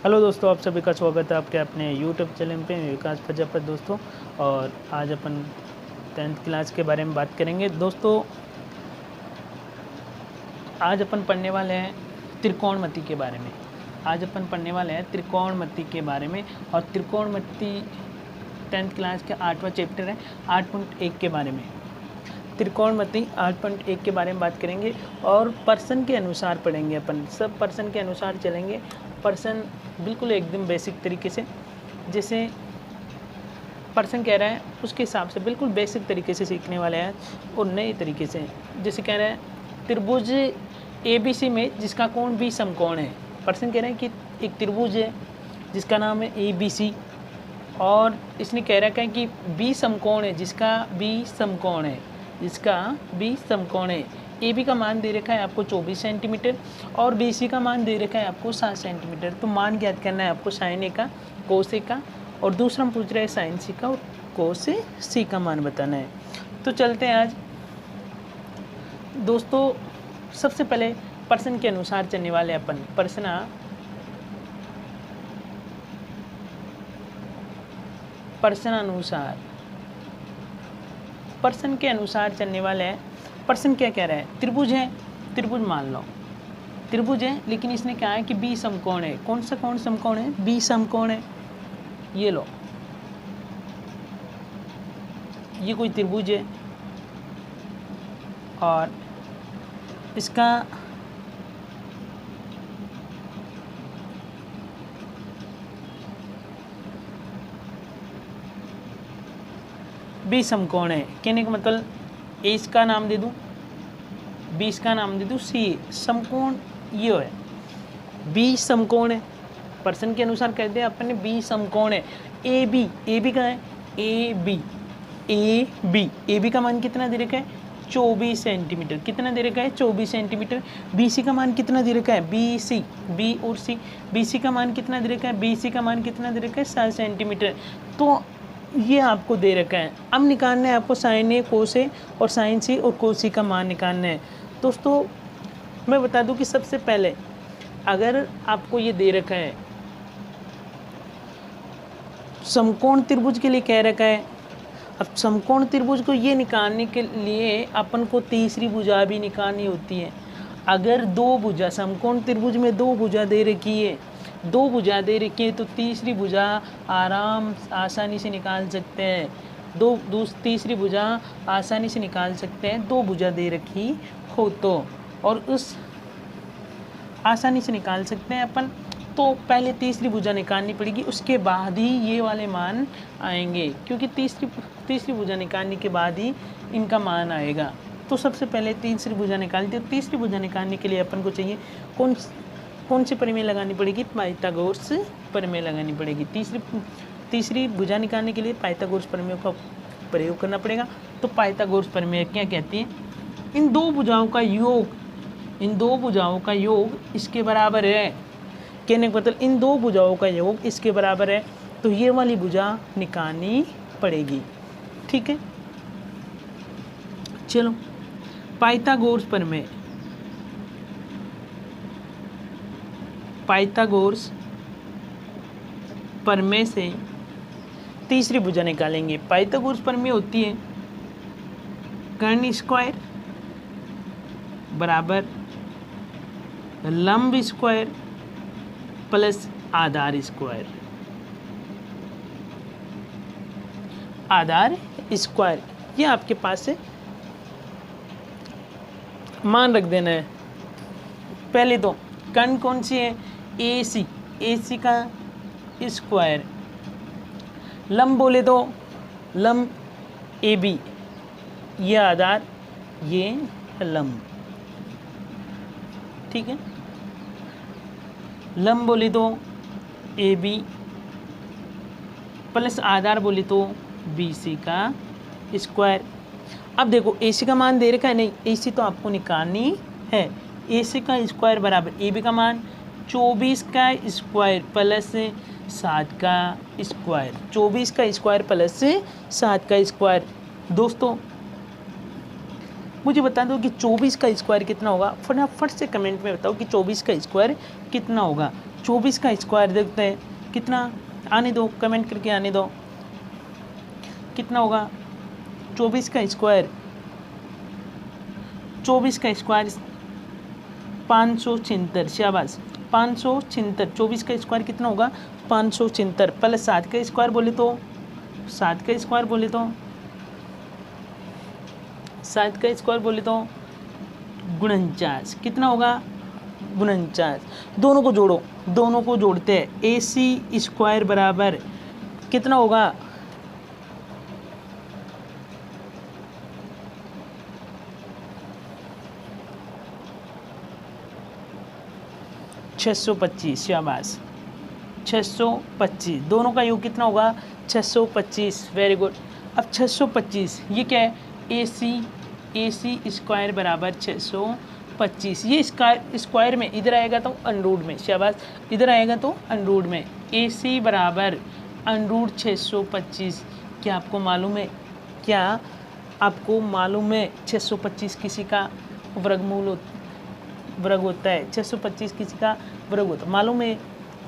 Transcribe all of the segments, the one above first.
Hello दोस्तों, आप सभी का स्वागत है आपके अपने यूट्यूब चैनल पे विकास प्रजापति दोस्तों। और आज अपन 10th क्लास के बारे में बात करेंगे दोस्तों। आज अपन पढ़ने वाले हैं त्रिकोणमिति के बारे में। आज अपन पढ़ने वाले हैं त्रिकोणमिति के बारे में। और त्रिकोणमिति 10th क्लास का 8वां चैप्टर है 8.1 के बारे में। त्रिकोणमिति 8.1 के बारे में बात करेंगे और पर्सन के अनुसार पढ़ेंगे। अपन सब पर्सन के अनुसार चलेंगे। पर्सन बिल्कुल एकदम बेसिक तरीके से, जैसे पर्सन कह रहा है उसके हिसाब से बिल्कुल बेसिक तरीके से सीखने वाले हैं और नए तरीके से। जैसे कह रहे हैं त्रिभुज ABC में जिसका कोण B समकोण है। पर्सन कह रहे हैं कि एक त्रिभुज है जिसका नाम है ABC और इसने कह रखा है कि B समकोण है जिसका B समकोण है AB का मान दे रखा है आपको 24 सेंटीमीटर और BC का मान दे रखा है आपको 7 सेंटीमीटर। तो मान ज्ञात करना है आपको साइन A का, कोस A का, और दूसरा हम पूछ रहे हैं साइन C का और कोस C का मान बताना है। तो चलते हैं आज दोस्तों। सबसे पहले पर्सन के अनुसार चलने वाले अपन पर्सन के अनुसार चलने वाले हैं। पर्सन क्या कह रहा है? त्रिभुज है, त्रिभुज मान लो त्रिभुज है, लेकिन इसने कहा है कि B समकोण है। कौन सा कोण समकोण है? B समकोण है। ये लो, ये कोई त्रिभुज है और इसका B समकोण है। कहने का मतलब A इसका नाम दे दूं, B इसका नाम दे दूं, C समकोण ये है। B समकोण है, पर्सन के अनुसार कहते हैं अपन ने B समकोण है। AB का है AB का मान कितना दे रखा है? 24 सेंटीमीटर। कितना दे रखा है? 24 सेंटीमीटर। BC का मान कितना दे रखा है? B और C, BC का मान कितना दे रखा है? BC का मान कितना दे रखा है? 7 सेंटीमीटर। तो ये आपको दे रखा है। अब निकालना है आपको साइन A, कोस A और साइन C और कोस C का मान निकालना है। दोस्तों मैं बता दूं कि सबसे पहले अगर आपको ये दे रखा है समकोण त्रिभुज के लिए कह रखा है। अब समकोण त्रिभुज को ये निकालने के लिए अपन को तीसरी भुजा भी निकालनी होती है। अगर दो भुजा समकोण त्रिभुज में दो भुजा दे रखी है तो तीसरी भुजा आसानी से निकाल सकते हैं। तीसरी भुजा आसानी से निकाल सकते हैं, दो भुजा दे रखी हो तो, और उस आसानी से निकाल सकते हैं अपन। तो पहले तीसरी भुजा निकालनी पड़ेगी, उसके बाद ही ये वाले मान आएंगे, क्योंकि तीसरी भुजा निकालने के बाद ही इनका मान आएगा। तो सबसे पहले तीसरी भुजा निकालते हैं। तीसरी भुजा निकालने के लिए अपन को चाहिए कौन सी प्रमेय लगानी पड़ेगी? पाइथागोरस प्रमेय लगानी पड़ेगी। तीसरी भुजा निकालने के लिए पाइथागोरस प्रमेय का प्रयोग करना पड़ेगा। तो पाइथागोरस प्रमेय क्या कहती है? इन दो भुजाओं का योग इसके बराबर है। कहने का मतलब इन दो भुजाओं का योग इसके बराबर है, तो ये वाली भुजा निकालनी पड़ेगी। ठीक है, चलो पाइथागोरस प्रमेय से तीसरी भुजा निकालेंगे। पाइथागोरस प्रमेय होती है कर्ण स्क्वायर बराबर लंब स्क्वायर प्लस आधार स्क्वायर। ये आपके पास है, मान रख देना है। पहले तो कर्ण कौन सी है? AC का स्क्वायर। लंब बोले तो लंब AB, ये आधार, ये लंब। ठीक है, लंब बोले तो AB प्लस आधार बोले तो BC का स्क्वायर। अब देखो AC का मान दे रखा है, नहीं AC तो आपको निकालनी है। AC का स्क्वायर बराबर AB का मान 24 का स्क्वायर प्लस 7 का स्क्वायर। 24 का स्क्वायर प्लस 7 का स्क्वायर। दोस्तों मुझे बता दो कि 24 का स्क्वायर कितना होगा। फटाफट से कमेंट में बताओ कि 24 का स्क्वायर कितना होगा। 24 का स्क्वायर देखते हैं कितना, आने दो, कमेंट करके आने दो, कितना होगा 24 का स्क्वायर। 24 का स्क्वायर 576, शाबाश 576। 24 का स्क्वायर कितना होगा 576, प्लस 7 का स्क्वायर बोले तो 7 का स्क्वायर बोले तो 7 का स्क्वायर बोले तो 49, कितना होगा 49। दोनों को जोड़ो, दोनों को जोड़ते हैं, AC स्क्वायर बराबर कितना होगा 625, शाबाश 625। दोनों का योग कितना होगा 625, वेरी गुड। अब 625 ये क्या है, AC स्क्वायर बराबर 625। ये स्क्वायर में इधर आएगा तो अनरूट में, शाबाश इधर आएगा तो अनरूट में। AC बराबर अनरूट 625। क्या आपको मालूम है, क्या आपको मालूम है 625 किसी का वर्ग होता है, 625 किसी का वर्ग होता है, मालूम है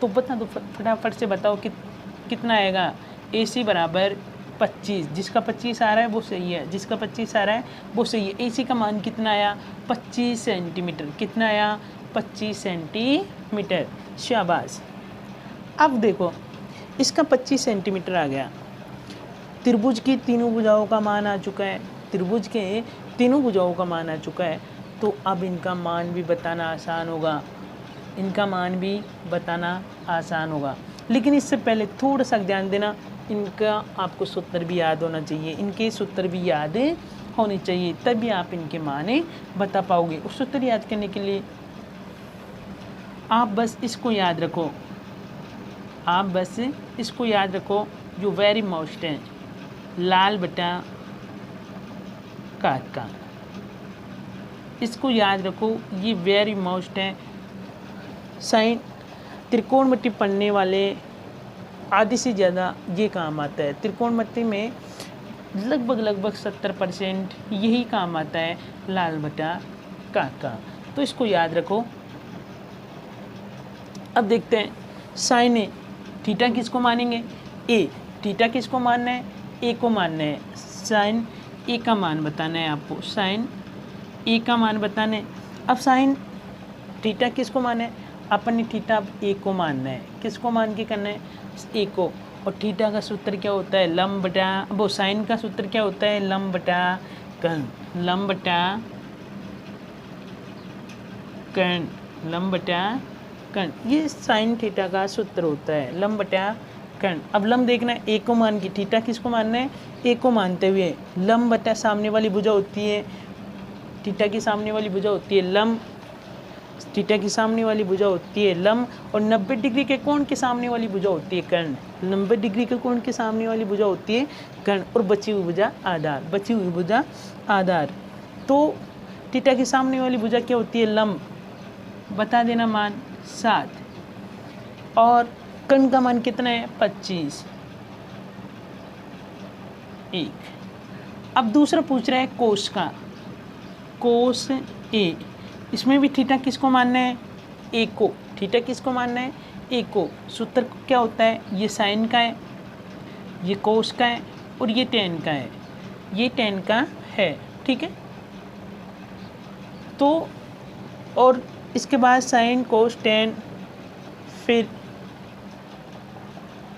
तो बता दो फटाफट से बताओ कि कितना आएगा। AC बराबर 25, जिसका 25 आ रहा है वो सही है, जिसका 25 आ रहा है वो सही है। AC का मान कितना आया 25 सेंटीमीटर, कितना आया 25 सेंटीमीटर, शाबाश। अब देखो इसका 25 सेंटीमीटर आ गया। त्रिभुज की तीनों भुजाओं का मान आ चुका है, त्रिभुज के तीनों भुजाओं का मान आ चुका है, तो अब इनका मान भी बताना आसान होगा, इनका मान भी बताना आसान होगा। लेकिन इससे पहले थोड़ा सा ध्यान देना, इनका आपको सूत्र भी याद होना चाहिए, इनके सूत्र भी याद होने चाहिए, तभी आप इनके मान बता पाओगे। उस सूत्र याद करने के लिए आप बस इसको याद रखो, आप बस इसको याद रखो जो वेरी मोस्ट है, लाल बटा काका, इसको याद रखो, ये वेरी मोस्ट है। साइन त्रिकोणमिति पढ़ने वाले आधे से ज़्यादा ये काम आता है, त्रिकोणमिति में लगभग 70% यही काम आता है, लाल बटा काका, तो इसको याद रखो। अब देखते हैं साइन ए, थीटा किसको मानेंगे ए, थीटा किसको मानना है ए को मानना है, साइन ए का मान बताना है आपको, साइन ए का मान बताना है। अब साइन थीटा किसको माना है, अपन ने थीटा ए को मानना है, किसको मान के करना है ए को, और थीटा का सूत्र क्या होता है लंब बटा, वो साइन का सूत्र क्या होता है लंब बटा कर्ण, लंब बटा कर्ण, लंब बटा कर्ण, ये साइन थीटा का सूत्र होता है, लंब बटा कर्ण। अब लंब देखना है ए को मान के, थीटा किसको मानना है ए को मानते हुए, लंब बटा सामने वाली भुजा होती है, थीटा की सामने वाली भुजा होती है लंब, थीटा की सामने वाली भुजा होती है लंब, और 90 डिग्री के कोण के सामने वाली भुजा होती है कर्ण, 90 डिग्री के कोण के सामने वाली भुजा होती है कर्ण, और बची हुई भुजा आधार, बची हुई भुजा आधार। तो थीटा की सामने वाली भुजा क्या होती है लंब, बता देना मान 7, और कर्ण का मान कितना है 25, 1। अब दूसरा पूछ रहा है कोस का, कोस ए, इसमें भी थीटा किसको मानना है ए को, थीटा किसको मानना है ए को, सूत्र क्या होता है ये साइन का है, ये कोस का है, और ये टेन का है, ये टेन का है, ठीक है। तो और इसके बाद साइन कोस टेन, फिर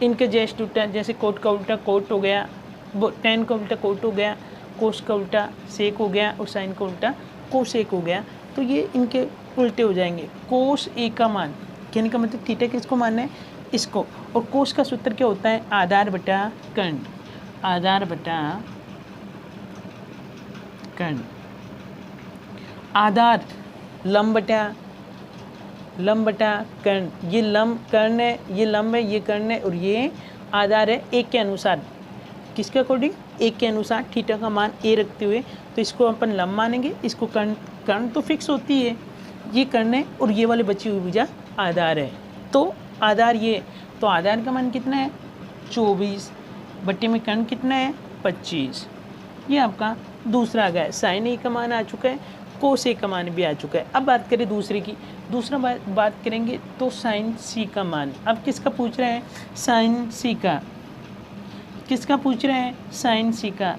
इनके जैसे उल्टा, जैसे कोट का उल्टा कोट हो गया, वो टेन का उल्टा कोट हो गया, कोस का उल्टा सेक हो गया, और साइन का उल्टा कोसेक हो गया, तो ये इनके उल्टे हो जाएंगे। कोस ए का मान, कहने का मतलब थीटा किसको मानना है इसको, और कोस का सूत्र क्या होता है आधार बटा कर्ण, आधार बटा कर्ण, आधार लंब बटा कर्ण, ये लंब कर्ण है, ये लंब है, ये कर्ण है, और ये आधार है एक के अनुसार, किसके अकॉर्डिंग एक के अनुसार, थीटा का मान ए रखते हुए, तो इसको अपन लंब मानेंगे, इसको कर्ण, कर्ण तो फिक्स होती है, ये कर्ण है, और ये वाले बची हुई भुजा आधार है, तो आधार ये, तो आधार का मान कितना है 24, बट्टे में कर्ण कितना है 25, ये आपका दूसरा आ गया। साइन ए का मान आ चुका है, कोस ए का मान भी आ चुका है। अब बात करें दूसरे की, दूसरा बात करेंगे तो साइन सी का मान। अब किसका पूछ रहे हैं? साइन सी का। किसका पूछ रहे हैं? साइन सी का।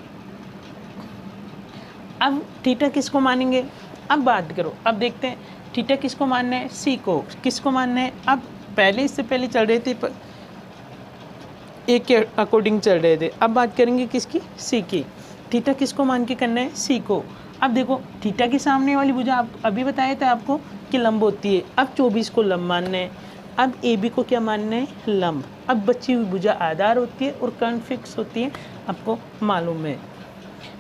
अब थीटा किसको मानेंगे? अब बात करो, अब देखते हैं थीटा किसको मानना है? सी को। किसको मानना है? अब पहले इससे पहले चल रहे थे ए के अकॉर्डिंग चल रहे थे, अब बात करेंगे किसकी? सी की। थीटा किसको मान के करना है? सी को। अब देखो थीटा के सामने वाली भुजा आप अभी बताया था आपको कि लंब होती है। अब 24 को लंब मानना है। अब ए बी को क्या मानना है? लंब। अब बची हुई भुजा आधार होती है और कर्ण फिक्स होती है, आपको मालूम है।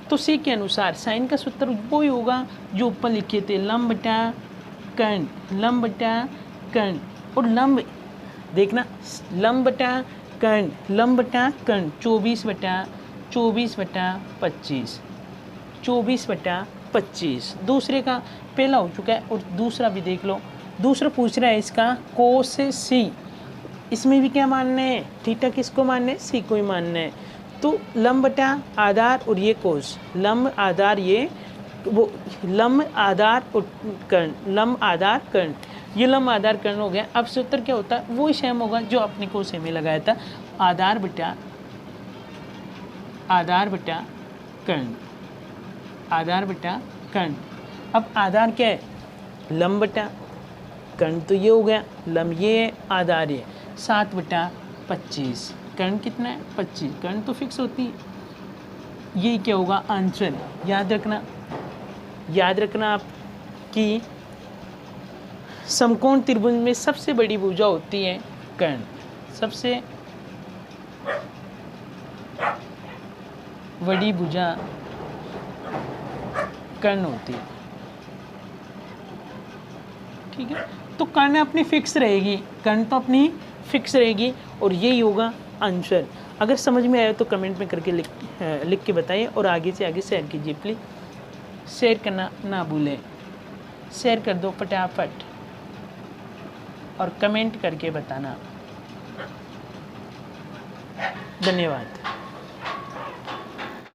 तो सी के अनुसार साइन का सूत्र वो ही होगा जो ऊपर लिखे थे, लंब बटा कर्ण। लंब बटा कर्ण। और लंब देखना, लंब बटा कर्ण, लंब बटा कर्ण 24 बटा 25। 24 बटा 25 दूसरे का पहला हो चुका है और दूसरा भी देख लो। दूसरा पूछ रहा है इसका कोस सी। इसमें भी क्या मानना है? थीटा किसको मानना है? सी को ही मानना है। तो लंब बटा आधार और ये कोस, लंब आधार ये वो लंब आधार और कर्ण, लंब आधार कर्ण, ये लंब आधार कर्ण हो गया। अब सूत्र क्या होता है? वो सेम होगा जो अपने को सेम लगाया था, आधार बटा कर्ण, आधार बटा कर्ण। अब आधार क्या है? लंब बटा कर्ण, तो ये हो गया लंब, ये आधार ये 7 बटा 25। कर्ण कितना है? 25। कर्ण तो फिक्स होती है। ये क्या होगा? आंसर। याद रखना आप कि समकोण त्रिभुज में सबसे बड़ी भुजा होती है कर्ण, सबसे बड़ी भुजा कर्ण होती है। ठीक है, तो कर्ण अपनी फिक्स रहेगी, कर्ण तो अपनी फिक्स रहेगी और यही होगा आंसर। अगर समझ में आया तो कमेंट में करके लिख के बताइए और आगे से आगे शेयर कीजिए प्लीज़। शेयर करना ना भूलें, शेयर कर दो फटाफट और कमेंट करके बताना। धन्यवाद।